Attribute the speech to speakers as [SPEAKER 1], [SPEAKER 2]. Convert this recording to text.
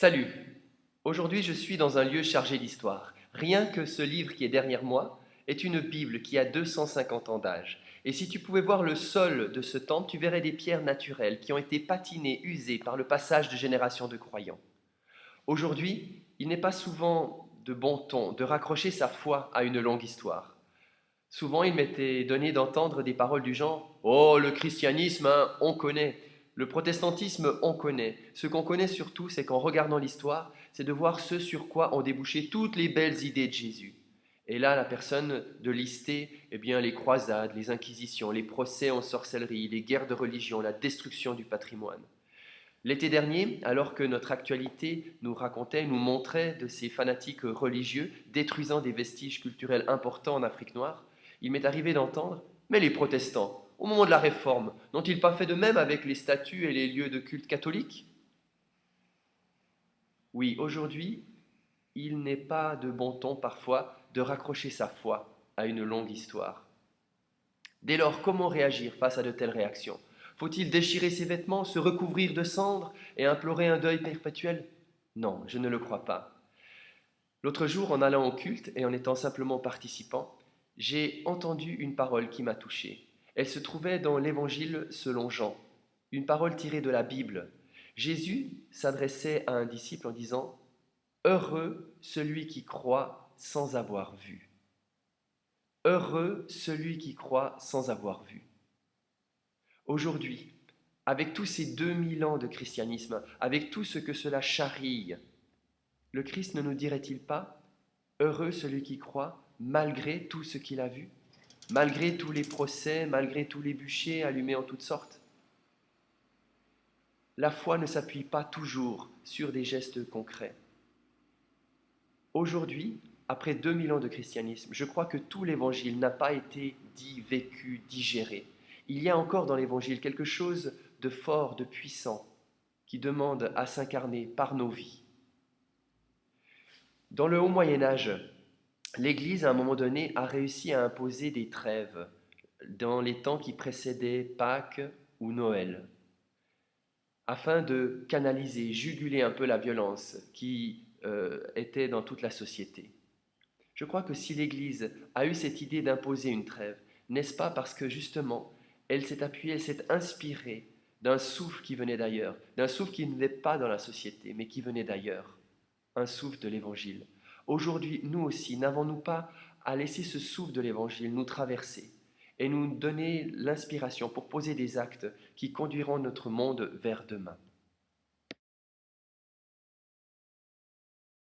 [SPEAKER 1] Salut! Aujourd'hui, je suis dans un lieu chargé d'histoire. Rien que ce livre qui est derrière moi est une Bible qui a 250 ans d'âge. Et si tu pouvais voir le sol de ce temple, tu verrais des pierres naturelles qui ont été patinées, usées par le passage de générations de croyants. Aujourd'hui, il n'est pas souvent de bon ton de raccrocher sa foi à une longue histoire. Souvent, il m'était donné d'entendre des paroles du genre «Oh, le christianisme, hein, on connaît. Le protestantisme, on connaît. Ce qu'on connaît surtout, c'est qu'en regardant l'histoire, c'est de voir ce sur quoi ont débouché toutes les belles idées de Jésus.» Et là, la personne de lister les croisades, les inquisitions, les procès en sorcellerie, les guerres de religion, la destruction du patrimoine. L'été dernier, alors que notre actualité nous racontait, nous montrait de ces fanatiques religieux détruisant des vestiges culturels importants en Afrique noire, il m'est arrivé d'entendre: mais les protestants, au moment de la Réforme, n'ont-ils pas fait de même avec les statues et les lieux de culte catholiques? Oui, aujourd'hui, il n'est pas de bon ton parfois de raccrocher sa foi à une longue histoire. Dès lors, comment réagir face à de telles réactions? Faut-il déchirer ses vêtements, se recouvrir de cendres et implorer un deuil perpétuel? Non, je ne le crois pas. L'autre jour, en allant au culte et en étant simplement participant, j'ai entendu une parole qui m'a touché. Elle se trouvait dans l'Évangile selon Jean, une parole tirée de la Bible. Jésus s'adressait à un disciple en disant: Heureux celui qui croit sans avoir vu. Heureux celui qui croit sans avoir vu. Aujourd'hui, avec tous ces 2000 ans de christianisme, avec tout ce que cela charrie, le Christ ne nous dirait-il pas: heureux celui qui croit malgré tout ce qu'il a vu, malgré tous les procès, malgré tous les bûchers allumés en toutes sortes? La foi ne s'appuie pas toujours sur des gestes concrets. Aujourd'hui, après 2000 ans de christianisme, je crois que tout l'évangile n'a pas été dit, vécu, digéré. Il y a encore dans l'évangile quelque chose de fort, de puissant, qui demande à s'incarner par nos vies. Dans le haut Moyen Âge, l'Église, à un moment donné, a réussi à imposer des trêves dans les temps qui précédaient Pâques ou Noël, afin de canaliser, juguler un peu la violence qui était dans toute la société. Je crois que si l'Église a eu cette idée d'imposer une trêve, n'est-ce pas parce que justement, elle s'est appuyée, elle s'est inspirée d'un souffle qui venait d'ailleurs, d'un souffle qui ne venait pas dans la société, mais qui venait d'ailleurs, un souffle de l'Évangile. Aujourd'hui, nous aussi, n'avons-nous pas à laisser ce souffle de l'Évangile nous traverser et nous donner l'inspiration pour poser des actes qui conduiront notre monde vers demain?